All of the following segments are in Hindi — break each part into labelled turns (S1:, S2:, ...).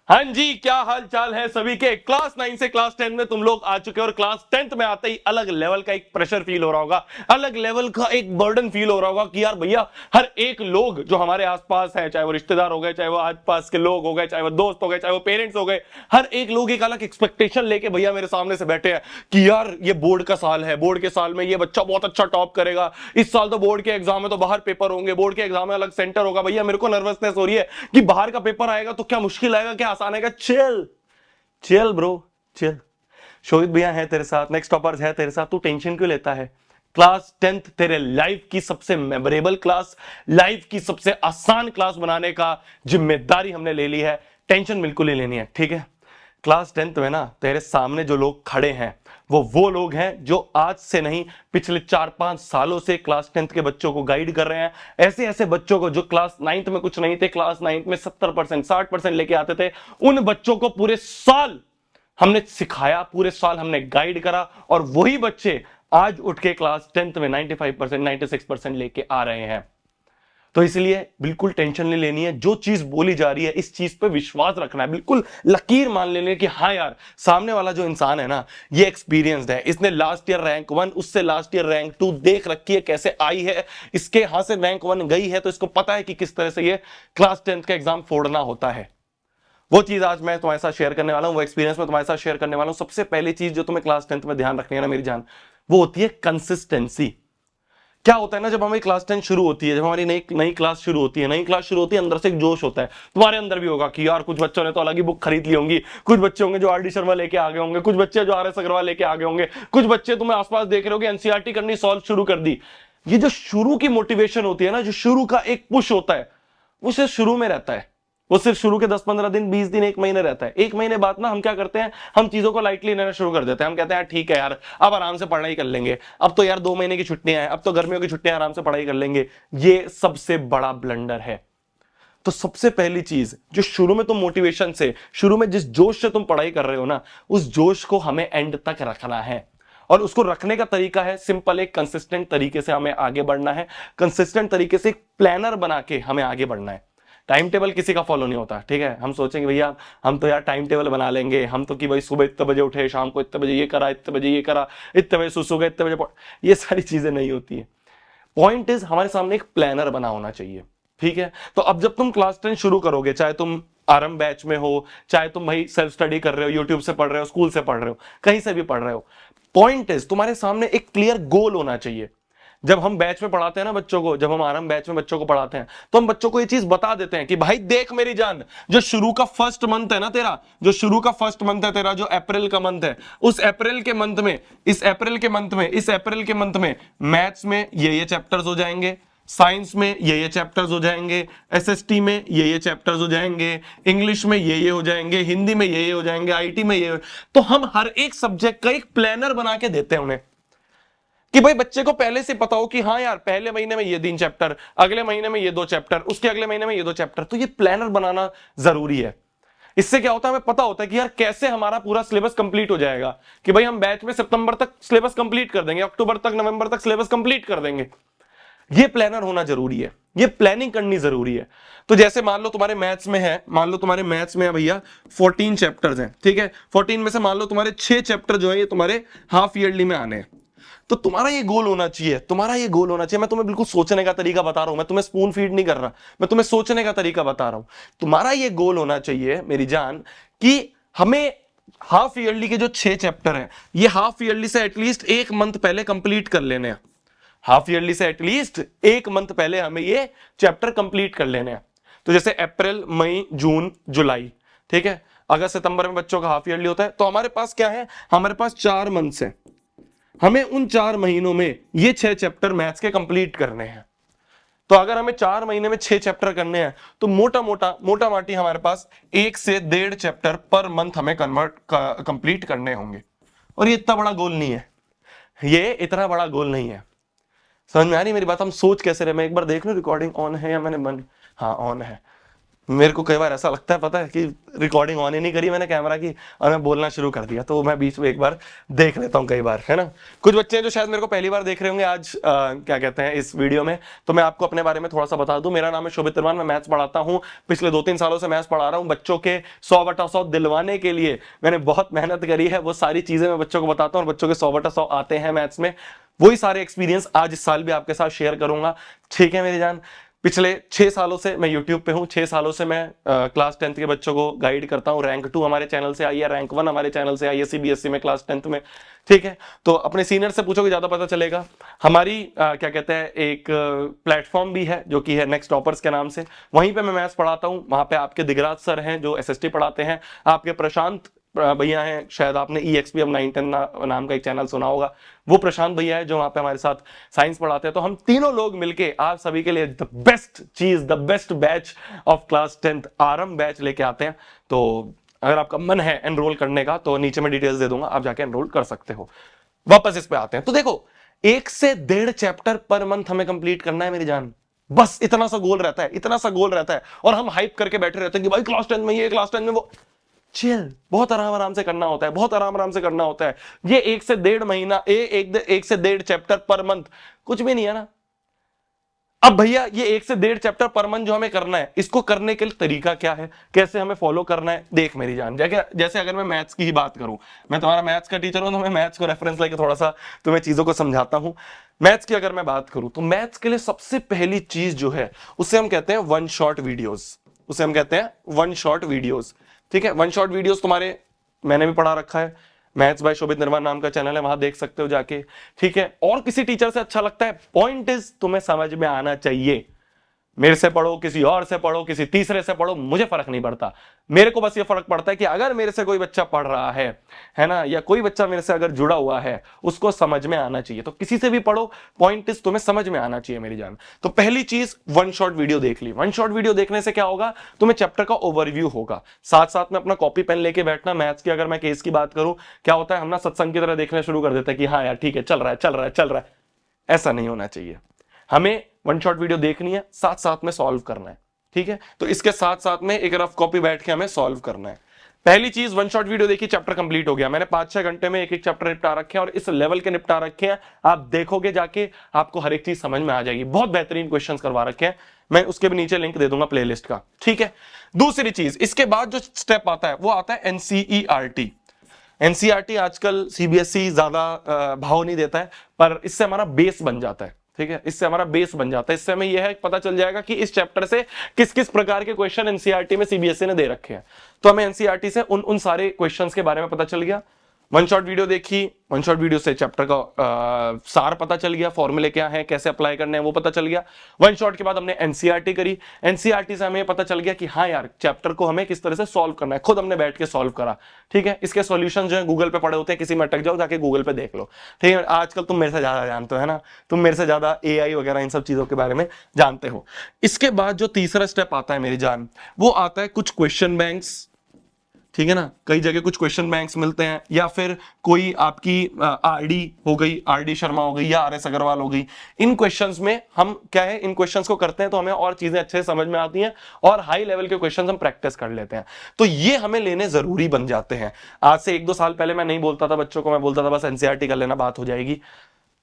S1: हाँ जी, क्या हाल चाल है सभी के। क्लास 9 से क्लास 10 में तुम लोग आ चुके हो और क्लास 10th में आते ही अलग लेवल का एक प्रेशर फील हो रहा होगा, अलग लेवल का एक बर्डन फील हो रहा होगा कि यार भैया हर एक लोग जो हमारे आसपास है, चाहे वो रिश्तेदार हो गए, चाहे वो आसपास के लोग हो गए, चाहे वो दोस्त हो गए, चाहे वो पेरेंट्स हो गए, हर एक लोग एक अलग एक्सपेक्टेशन लेके भैया मेरे सामने से बैठे हैं कि यार ये बोर्ड का साल है, बोर्ड के साल में ये बच्चा बहुत अच्छा टॉप करेगा, इस साल तो बोर्ड के एग्जाम में तो बाहर पेपर होंगे, बोर्ड के एग्जाम में अलग सेंटर होगा। भैया मेरे को नर्वसनेस हो रही है कि बाहर का पेपर आएगा तो क्या मुश्किल आएगा, क्या आसान आएगा। Chill chill bro, chill. Shohit भैया है तेरे साथ, नेक्स्ट टॉपर्स है तेरे साथ, तू टेंशन क्यों लेता है। क्लास 10th तेरे लाइफ की सबसे मेमोरेबल क्लास, लाइफ की सबसे आसान क्लास बनाने का जिम्मेदारी हमने ले ली है। टेंशन बिल्कुल ही लेनी है, ठीक है। क्लास 10th में ना तेरे सामने जो लोग खड़े हैं वो लोग हैं जो आज से नहीं पिछले 4-5 सालों से क्लास 10th के बच्चों को गाइड कर रहे हैं। ऐसे ऐसे बच्चों को जो क्लास 9th में कुछ नहीं थे, क्लास 9th में 70% 60% लेके आते थे, उन बच्चों को पूरे साल हमने सिखाया, पूरे साल हमने गाइड करा और वही बच्चे आज उठ के क्लास 10th में 95% 96% लेके आ रहे हैं। तो इसलिए बिल्कुल टेंशन नहीं लेनी है, जो चीज बोली जा रही है इस चीज पे विश्वास रखना है, बिल्कुल लकीर मान लेनी है कि हाँ यार सामने वाला जो इंसान है ना ये एक्सपीरियंस्ड है, इसने लास्ट ईयर रैंक 1 उससे लास्ट ईयर रैंक 2 देख रखी है कैसे आई है, इसके हाथ से रैंक 1 गई है तो इसको पता है कि किस तरह से ये क्लास 10th का एग्जाम फोड़ना होता है। वो चीज आज मैं तुम्हारे साथ शेयर करने वाला हूं, वो एक्सपीरियंस मैं तुम्हारे साथ शेयर करने वाला हूं। सबसे पहली चीज जो तुम्हें क्लास 10th में ध्यान रखनी है ना मेरी जान, वो होती है कंसिस्टेंसी। क्या होता है ना, जब हमारी क्लास 10 शुरू होती है, जब हमारी नई नई क्लास शुरू होती है, नई क्लास शुरू होती है, अंदर से एक जोश होता है, तुम्हारे अंदर भी होगा कि यार कुछ बच्चों ने तो अलग ही बुक खरीद ली होंगी, कुछ बच्चे होंगे जो आर डी शर्मा लेके आ गए होंगे, कुछ बच्चे जो आर एस अग्रवाल लेके आ गए होंगे, कुछ बच्चे तुम्हें आसपास देख रहे होगे एनसीईआरटी करनी सॉल्व शुरू कर दी। ये जो शुरू की मोटिवेशन होती है ना, जो शुरू का एक पुश होता है, वो सिर्फ शुरू में रहता है। वो सिर्फ शुरू के 10-15 दिन, 20 दिन, एक महीने रहता है। एक महीने बाद ना हम क्या करते हैं, हम चीजों को लाइटली लेना शुरू कर देते हैं। हम कहते हैं यार ठीक है यार अब आराम से पढ़ाई कर लेंगे, अब तो यार 2 महीने की छुट्टियां हैं, अब तो गर्मियों की छुट्टियां, आराम से पढ़ाई कर लेंगे। ये सबसे बड़ा ब्लंडर है। तो सबसे पहली चीज, जो शुरू में तुम मोटिवेशन से, शुरू में जिस जोश से तुम पढ़ाई कर रहे हो ना, उस जोश को हमें एंड तक रखना है। और उसको रखने का तरीका है सिंपल, एक कंसिस्टेंट तरीके से हमें आगे बढ़ना है, कंसिस्टेंट तरीके से एक प्लानर बना के हमें आगे बढ़ना है। टाइम टेबल किसी का फॉलो नहीं होता, ठीक है। हम सोचेंगे भैया हम तो यार टाइम टेबल बना लेंगे, हम तो कि भाई सुबह इतने बजे उठे, शाम को इतने बजे ये करा, इतने बजे ये करा, इतने बजे सो गए, इतने बजे ये सारी चीजें नहीं होती है। पॉइंट इज हमारे सामने एक प्लानर बना होना चाहिए, ठीक है। तो अब जब तुम क्लास 10 शुरू करोगे, चाहे तुम आरंभ बैच में हो, चाहे तुम भाई सेल्फ स्टडी कर रहे हो, यूट्यूब से पढ़ रहे हो, स्कूल से पढ़ रहे हो, कहीं से भी पढ़ रहे हो, पॉइंट इज तुम्हारे सामने एक क्लियर गोल होना चाहिए। जब हम बैच में पढ़ाते हैं ना बच्चों को, जब हम आरंभ बैच में बच्चों को पढ़ाते हैं तो हम बच्चों को ये चीज बता देते हैं कि भाई देख मेरी जान, जो शुरू का फर्स्ट मंथ है ना तेरा, जो शुरू का फर्स्ट मंथ है तेरा, जो अप्रैल का मंथ है, उस अप्रैल के मंथ में, इस अप्रैल के मंथ में, इस अप्रैल के मंथ में मैथ्स में ये चैप्टर्स हो जाएंगे, साइंस में ये चैप्टर्स हो जाएंगे, एसएसटी में ये चैप्टर्स हो जाएंगे, इंग्लिश में ये हो जाएंगे, हिंदी में ये हो जाएंगे, आईटी में ये। तो हम हर एक सब्जेक्ट का एक प्लानर बना के देते हैं उन्हें कि भाई बच्चे को पहले से पता हो कि हाँ यार पहले महीने में ये 3 चैप्टर, अगले महीने में ये 2 चैप्टर, उसके अगले महीने में ये 2 चैप्टर। तो ये प्लानर बनाना जरूरी है। इससे क्या होता है, हमें पता होता है कि यार कैसे हमारा पूरा सिलेबस कंप्लीट हो जाएगा, कि भाई हम बैच में सितंबर तक सिलेबस कंप्लीट कर देंगे, अक्टूबर तक, नवंबर तक सिलेबस कंप्लीट कर देंगे। ये प्लानर होना जरूरी है, ये प्लानिंग करनी जरूरी है। तो जैसे मान लो तुम्हारे मैथ्स में है, मान लो तुम्हारे मैथ्स में है भैया 14 चैप्टर्स हैं, ठीक है। 14 में से मान लो तुम्हारे 6 चैप्टर जो है ये तुम्हारे हाफ ईयरली में आने हैं। तो तुम्हारा ये गोल होना चाहिए, तुम्हारा ये गोल होना चाहिए। मैं तुम्हें बिल्कुल सोचने का तरीका बता रहा हूं, मैं तुम्हें स्पून फीड नहीं कर रहा, मैं तुम्हें सोचने का तरीका बता रहा हूं। तुम्हारा ये गोल होना चाहिए मेरी जान कि हमें हाफ ईयरली के जो 6 चैप्टर हैं, ये हाफ ईयरली से एटलीस्ट 1 मंथ पहले कंप्लीट कर लेने हैं। हाफ ईयरली से एटलीस्ट 1 मंथ पहले हमें ये चैप्टर कंप्लीट कर लेने हैं। तो जैसे अप्रैल, मई, जून, जुलाई, ठीक है, अगस्त, सितंबर में बच्चों का हाफ ईयरली होता है। तो हमारे पास क्या है, हमारे पास 4 मंथ्स हैं। हमें उन 4 महीनों में ये 6 चैप्टर मैथ्स के कंप्लीट करने हैं। तो अगर हमें 4 महीने में 6 चैप्टर करने हैं तो मोटा माटी हमारे पास 1 से 1.5 चैप्टर पर मंथ हमें कंप्लीट करने होंगे। और ये इतना बड़ा गोल नहीं है, ये इतना बड़ा गोल नहीं है। समझ में आ रही मेरी बात, हम सोच कैसे रहे। मैं एक बार देख लूं रिकॉर्डिंग ऑन है या मैंने बंद, हाँ ऑन है। मेरे को कई बार ऐसा लगता है, पता है, कि रिकॉर्डिंग ऑन ही नहीं करी मैंने कैमरा की और मैं बोलना शुरू कर दिया, तो मैं बीच में एक बार देख लेता हूँ कई बार, है ना। कुछ बच्चे हैं जो शायद मेरे को पहली बार देख रहे होंगे आज क्या कहते हैं इस वीडियो में, तो मैं आपको अपने बारे में थोड़ा सा बता दूं। मेरा नाम है शोभित निर्माण, मैं मैथ्स पढ़ाता हूँ, पिछले 2-3 सालों से मैथ्स पढ़ा रहा हूँ। बच्चों के 100/100 दिलवाने के लिए मैंने बहुत मेहनत करी है, वो सारी चीजें मैं बच्चों को बताता हूँ और बच्चों के 100/100 आते हैं मैथ्स में। वही सारे एक्सपीरियंस आज इस साल भी आपके साथ शेयर करूंगा, ठीक है मेरी जान। पिछले 6 सालों से मैं YouTube पे हूँ, 6 सालों से मैं क्लास 10th के बच्चों को गाइड करता हूँ। रैंक 2 हमारे चैनल से आई है, रैंक 1 हमारे चैनल से आई है CBSE में क्लास 10th में, ठीक है। तो अपने सीनियर से पूछोगे ज्यादा पता चलेगा। हमारी क्या कहते हैं एक प्लेटफॉर्म भी है जो कि है नेक्स्ट टॉपर्स के नाम से, वहीं पे मैं मैथ्स पढ़ाता हूँ। वहां पे आपके दिगराज सर हैं जो SST पढ़ाते हैं, आपके प्रशांत भैया हैं, शायद आपने EXP of 9-10 नाम का एक चैनल सुना होगा, वो प्रशांत भैया है जो वहां पे हमारे साथ साइंस पढ़ाते हैं। तो हम तीनों लोग मिलके आप सभी के लिए द बेस्ट चीज, the best batch of class 10th आरंभ बैच लेके आते हैं। तो अगर आपका मन है एनरोल करने का तो नीचे में डिटेल्स दे दूंगा, आप जाके एनरोल कर सकते हो। वापस इस पे आते हैं, तो देखो 1 से 1.5 चैप्टर पर मंथ हमें कंप्लीट करना है मेरी जान, बस इतना सा गोल रहता है, इतना सा गोल रहता है। और हम हाइप करके बैठे रहते हैं कि भाई क्लास 10 में ये, क्लास 10 में वो। चिल, बहुत आराम आराम से करना होता है, बहुत आराम आराम से करना होता है। ये 1 से 1.5 महीना, एक से 1.5 चैप्टर पर मंथ कुछ भी नहीं है ना। अब भैया ये 1 से 1.5 चैप्टर पर मंथ जो हमें करना है, इसको करने के लिए तरीका क्या है, कैसे हमें फॉलो करना है, देख मेरी जान। जैसे अगर मैं मैथ्स की ही बात करूं, मैं तुम्हारा मैथ्स का टीचर हूं, तो मैं मैथ्स को रेफरेंस लेके थोड़ा सा तुम्हें चीजों को समझाता हूं। मैथ्स की अगर मैं बात करूं तो मैथ्स के लिए सबसे पहली चीज जो है उसे हम कहते हैं वन शॉट वीडियोस, उसे हम कहते हैं वन शॉट वीडियोस, ठीक है। वन शॉट वीडियोस तुम्हारे मैंने भी पढ़ा रखा है, मैथ्स बाय शोभित निर्माण नाम का चैनल है, वहां देख सकते हो जाके, ठीक है। और किसी टीचर से अच्छा लगता है, पॉइंट इज तुम्हें समझ में आना चाहिए। मेरे से पढ़ो, किसी और से पढ़ो, किसी तीसरे से पढ़ो, मुझे फर्क नहीं पड़ता। मेरे को बस ये फर्क पड़ता है कि अगर मेरे से कोई बच्चा पढ़ रहा है ना, या कोई बच्चा मेरे से अगर जुड़ा हुआ है, उसको समझ में आना चाहिए। तो किसी से भी पढ़ो, पॉइंट इज तुम्हें समझ में आना चाहिए मेरी जान। तो पहली चीज वन शॉट वीडियो देख ली। वन शॉट वीडियो देखने से क्या होगा, तुम्हें चैप्टर का ओवरव्यू होगा, साथ साथ में अपना कॉपी पेन लेके बैठना। मैथ्स की अगर मैं केस की बात करूं, क्या होता है हम ना सत्संग की तरह देखना शुरू कर देते हैं कि हाँ यार ठीक है, चल रहा है चल रहा है चल रहा है। ऐसा नहीं होना चाहिए, हमें वन शॉट वीडियो देखनी है, साथ साथ में सॉल्व करना है, ठीक है। तो इसके साथ साथ में एक रफ कॉपी बैठ के हमें सॉल्व करना है। पहली चीज, वन शॉट वीडियो देखी, चैप्टर कंप्लीट हो गया। मैंने 5-6 घंटे में एक एक चैप्टर निपटा रखे हैं और इस लेवल के निपटा रखे हैं, आप देखोगे जाके आपको हर एक चीज समझ में आ जाएगी। बहुत बेहतरीन क्वेश्चंस करवा रखे हैं, मैं उसके भी नीचे लिंक दे दूंगा प्लेलिस्ट का, ठीक है। दूसरी चीज, इसके बाद जो स्टेप आता है वो आता है NCERT। NCERT आजकल CBSE ज्यादा भाव नहीं देता है, पर इससे हमारा बेस बन जाता है, ठीक है। इससे हमारा बेस बन जाता है, इससे हमें यह है पता चल जाएगा कि इस चैप्टर से किस किस प्रकार के क्वेश्चन NCERT में CBSE ने दे रखे हैं। तो हमें NCERT से उन सारे क्वेश्चंस के बारे में पता चल गया। वन शॉट वीडियो देखी, वन शॉट वीडियो से चैप्टर का सार पता चल गया, फॉर्मूले क्या है, कैसे अप्लाई करने हैं वो पता चल गया। वन शॉट के बाद हमने NCERT करी, NCERT से हमें पता चल गया कि हाँ यार चैप्टर को हमें किस तरह से सॉल्व करना है, खुद हमने बैठ के सॉल्व करा, ठीक है। इसके सॉल्यूशन जो है गूगल पे पड़े होते हैं, किसी में अटक जाओ जाके गूगल पे देख लो, ठीक है। आजकल तुम मेरे से ज्यादा जानते हो, है ना, तुम मेरे से ज्यादा AI वगैरह इन सब चीजों के बारे में जानते हो। इसके बाद जो तीसरा स्टेप आता है मेरी जान, वो आता है कुछ क्वेश्चन बैंक्स, ठीक है ना। कई जगह कुछ क्वेश्चन बैंक्स मिलते हैं, या फिर कोई आपकी RD हो गई, RD शर्मा हो गई, या RS अग्रवाल हो गई। इन क्वेश्चंस में हम क्या है, इन क्वेश्चंस को करते हैं तो हमें और चीजें अच्छे से समझ में आती हैं और हाई लेवल के क्वेश्चंस हम प्रैक्टिस कर लेते हैं। तो ये हमें लेने जरूरी बन जाते हैं। आज से 1-2 साल पहले मैं नहीं बोलता था बच्चों को, मैं बोलता था बस NCERT कर लेना, बात हो जाएगी।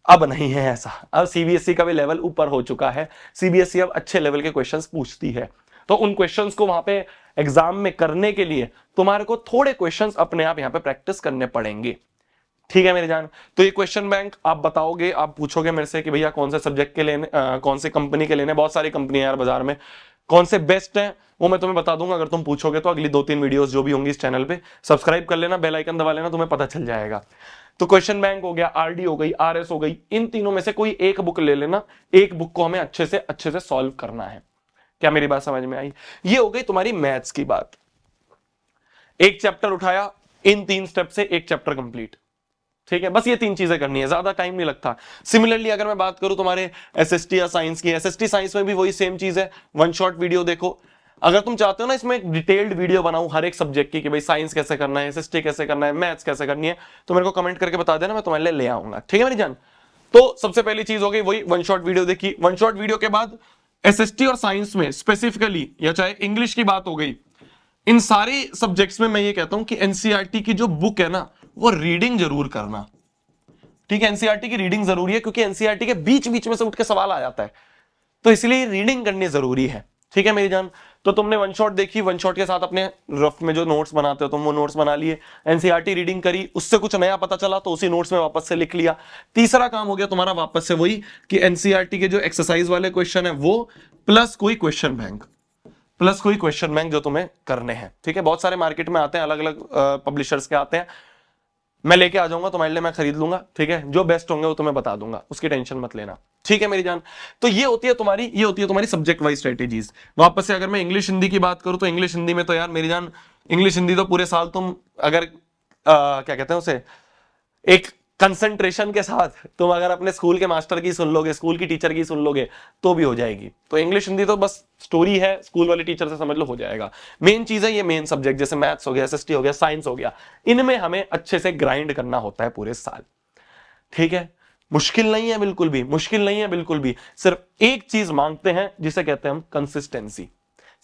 S1: अब नहीं है ऐसा, अब CBSE का भी लेवल ऊपर हो चुका है। CBSE अब अच्छे लेवल के क्वेश्चंस पूछती है, तो उन क्वेश्चंस को वहां पे एग्जाम में करने के लिए तुम्हारे को थोड़े क्वेश्चंस अपने आप यहां पे प्रैक्टिस करने पड़ेंगे, ठीक है मेरी जान। तो ये क्वेश्चन बैंक आप बताओगे, आप पूछोगे मेरे से कि भैया कौन से सब्जेक्ट के लेने, कौन से कंपनी के लेने, बहुत सारी कंपनियां यार बाजार में, कौन से बेस्ट हैं वो मैं तुम्हें बता दूंगा। अगर तुम पूछोगे तो अगली 2-3 वीडियोस जो भी होंगी इस चैनल पे सब्सक्राइब कर लेना, बेल आइकन दबा लेना, तुम्हें पता चल जाएगा। तो क्वेश्चन बैंक हो गया, RD हो गई, RS हो गई, इन तीनों में से कोई एक बुक ले लेना, एक बुक को हमें अच्छे से सॉल्व करना है। क्या मेरी बात समझ में आई? ये हो गई तुम्हारी मैथ्स की बात। एक चैप्टर उठाया, इन 3 स्टेप से एक चैप्टर कंप्लीट, ठीक है। बस ये 3 चीजें करनी है, ज्यादा टाइम नहीं लगता। सिमिलरली अगर मैं बात करूं तुम्हारे SST या साइंस की, SST साइंस में भी वही सेम चीज है, वन शॉट वीडियो देखो। अगर तुम चाहते हो ना इसमें एक डिटेल्ड वीडियो बनाऊं हर एक सब्जेक्ट की, कि भाई साइंस कैसे करना है, SST कैसे करना है, मैथ्स कैसे करनी है, तो मेरे को कमेंट करके बता देना, मैं तुम्हारे लिए ले आऊंगा, ठीक है मेरी जान। तो सबसे पहली चीज हो गई वही वन शॉट वीडियो देखी। वन शॉट वीडियो के बाद एसएसटी और साइंस में स्पेसिफिकली, या चाहे इंग्लिश की बात हो गई, इन सारे सब्जेक्ट्स में मैं ये कहता हूं कि एनसीईआरटी की जो बुक है ना, वो रीडिंग जरूर करना। ठीक है, एनसीईआरटी की रीडिंग जरूरी है, क्योंकि एनसीईआरटी के बीच बीच में से उठ के सवाल आ जाता है, तो इसलिए रीडिंग करनी जरूरी है। ठीक है मेरी जान, तो तुमने वन शॉट देखी, वन शॉट के साथ अपने रफ में जो नोट्स बनाते हो तुम, वो नोट्स बना लिए, एनसीईआरटी रीडिंग करी, उससे कुछ नया पता चला तो उसी नोट्स में वापस से लिख लिया। तीसरा काम हो गया तुम्हारा वापस से वही कि एनसीईआरटी के जो एक्सरसाइज वाले क्वेश्चन है वो, प्लस कोई क्वेश्चन बैंक जो तुम्हें करने हैं। ठीक है, बहुत सारे मार्केट में आते हैं, अलग अलग पब्लिशर्स के आते हैं, मैं लेके आ जाऊंगा तुम्हारे लिए, मैं खरीद लूंगा। ठीक है, जो बेस्ट होंगे वो तुम्हें बता दूंगा, उसकी टेंशन मत लेना। ठीक है मेरी जान, तो ये होती है तुम्हारी सब्जेक्ट वाइज स्ट्रेटेजीज। वापस से अगर मैं इंग्लिश हिंदी की बात करूं, तो इंग्लिश हिंदी में तो यार मेरी जान, इंग्लिश हिंदी तो पूरे साल तुम अगर क्या कहते हैं उसे, एक कंसंट्रेशन के साथ तुम अगर अपने स्कूल के मास्टर की सुन लोगे, स्कूल की टीचर की सुन लोगे, तो भी हो जाएगी। तो इंग्लिश हिंदी तो बस स्टोरी है, स्कूल वाले टीचर से समझ लो, हो जाएगा। मेन चीज है ये मेन सब्जेक्ट, जैसे मैथ्स हो गया, एसएसटी हो गया, साइंस हो गया, इनमें हमें अच्छे से ग्राइंड करना होता है पूरे साल। ठीक है, मुश्किल नहीं है बिल्कुल भी, मुश्किल नहीं है बिल्कुल भी, सिर्फ एक चीज मांगते हैं जिसे कहते हैं हम कंसिस्टेंसी।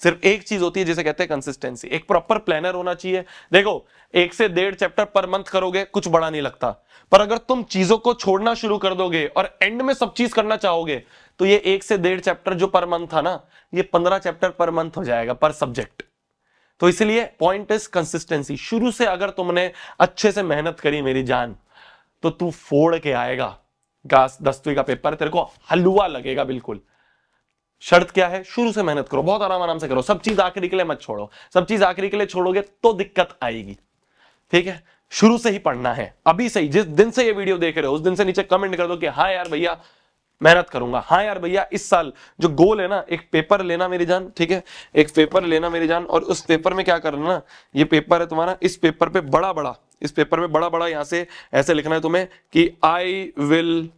S1: सिर्फ एक चीज होती है जिसे कहते हैं कंसिस्टेंसी। एक प्रॉपर प्लानर होना चाहिए। देखो, 1 से 1.5 चैप्टर पर मंथ करोगे, कुछ बड़ा नहीं लगता, पर अगर तुम चीजों को छोड़ना शुरू कर दोगे और एंड में सब चीज करना चाहोगे, तो ये 1 से 1.5 चैप्टर जो पर मंथ था ना, ये 15 चैप्टर पर मंथ हो जाएगा, पर सब्जेक्ट। तो इसलिए पॉइंट इज कंसिस्टेंसी। शुरू से अगर तुमने अच्छे से मेहनत करी मेरी जान, तो तू फोड़ के आएगा। 10वीं का पेपर तेरे को हलवा लगेगा बिल्कुल। शर्त क्या है? शुरू से मेहनत करो, बहुत आराम आराम से करो, सब चीज आखिरी के लिए मत छोड़ो। सब चीज आखिरी के लिए छोड़ोगे तो दिक्कत आएगी। ठीक है, शुरू से ही पढ़ना है, अभी से ही। जिस दिन से ये वीडियो देख रहे हो उस दिन से नीचे कमेंट कर दो कि हाँ यार भैया मेहनत करूंगा, हाँ यार भैया इस साल जो गोल है ना, एक पेपर लेना मेरी जान। ठीक है, एक पेपर लेना मेरी जान, और उस पेपर में क्या करना ना, ये पेपर है तुम्हारा, इस पेपर पे बड़ा बड़ा, इस पेपर में बड़ा बड़ा यहां से ऐसे लिखना है तुम्हें कि I will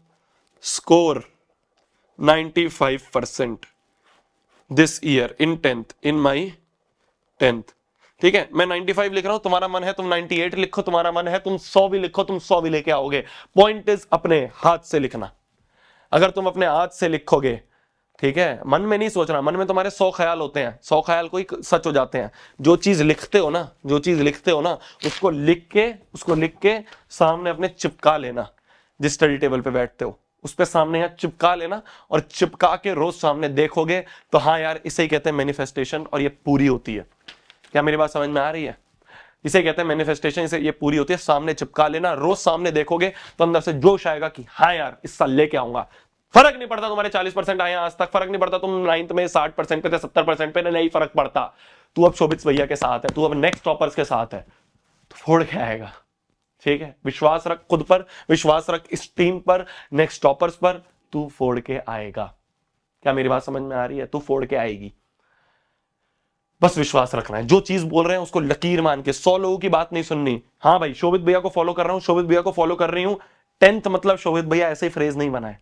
S1: score 95% this year in 10th, in my 10th। ठीक है, मैं 95 लिख रहा हूं, तुम्हारा मन है तुम 98 लिखो, तुम्हारा मन है तुम 100 भी लिखो, तुम 100 भी लेके आओगे। पॉइंट इज अपने हाथ से लिखना। अगर तुम अपने हाथ से लिखोगे, ठीक है, मन में नहीं सोचना, मन में तुम्हारे 100 ख्याल होते हैं, 100 ख्याल कोई सच हो जाते हैं। जो चीज लिखते हो ना, उसको लिख के सामने अपने चिपका लेना। जिस स्टडी टेबल पे बैठते हो उस पे सामने यहाँ चिपका लेना, और चिपका के रोज सामने देखोगे तो हाँ यार, इसे ही कहते हैं मैनिफेस्टेशन, और ये पूरी होती है। क्या मेरी बात समझ में आ रही है? इसे कहते हैं मैनिफेस्टेशन, इसे ये पूरी होती है। सामने चिपका लेना, रोज सामने देखोगे तो अंदर से जोश आएगा कि हाँ यार इस साल लेके आऊंगा। फर्क नहीं पड़ता तुम्हारे 40% आए आज तक, फर्क नहीं पड़ता तुम 9th में 60% पे थे, 70% पे, नहीं फर्क पड़ता। तू अब शोभित भैया के साथ है, तू अब नेक्स्ट टॉपर्स के साथ है, तो फोड़ के आएगा। ठीक है, विश्वास रख खुद पर, विश्वास रख इस टीम पर, नेक्स्ट टॉपर्स पर, तू फोड़ के आएगा। क्या मेरी बात समझ में आ रही है? तू फोड़ के आएगी, बस विश्वास रखना है। जो चीज बोल रहे हैं उसको लकीर मान के, 100 लोगों की बात नहीं सुननी। हाँ भाई, शोभित भैया को फॉलो कर रहा हूं, शोभित भैया को फॉलो कर रही हूं, 10th मतलब शोभित भैया ऐसे ही फ्रेज नहीं बनाए,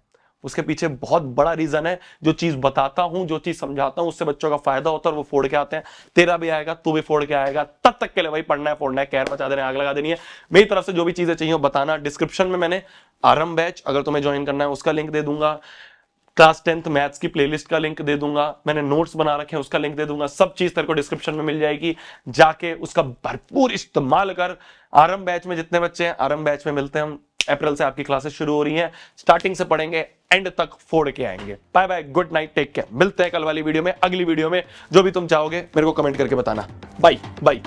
S1: उसके पीछे बहुत बड़ा रीजन है। जो चीज बताता हूं, जो चीज समझाता हूं, उससे बच्चों का फायदा होता है, और वो फोड़ के आते हैं। तेरा भी आएगा, तू भी फोड़ के आएगा। तब तक के लिए भाई पढ़ना है, फोड़ना है, कहर मचा देना है, आग लगा देनी है। मेरी तरफ से जो भी चीजें चाहिए बताना। डिस्क्रिप्शन में मैंने आरंभ बैच, अगर तुम्हें ज्वाइन करना है, उसका लिंक दे दूंगा। क्लास 10th मैथ्स की प्लेलिस्ट का लिंक दे दूंगा, मैंने नोट्स बना रखे हैं उसका लिंक दे दूंगा। सब चीज तेरे को डिस्क्रिप्शन में मिल जाएगी, जाके उसका भरपूर इस्तेमाल कर। आरंभ बैच में जितने बच्चे हैं, आरंभ बैच में मिलते हैं हम। अप्रैल से आपकी क्लासेस शुरू हो रही हैं, स्टार्टिंग से पढ़ेंगे, एंड तक फोड़ के आएंगे। Bye bye, good night, take care. मिलते हैं कल वाली वीडियो में, अगली वीडियो में। जो भी तुम चाहोगे मेरे को कमेंट करके बताना। Bye bye.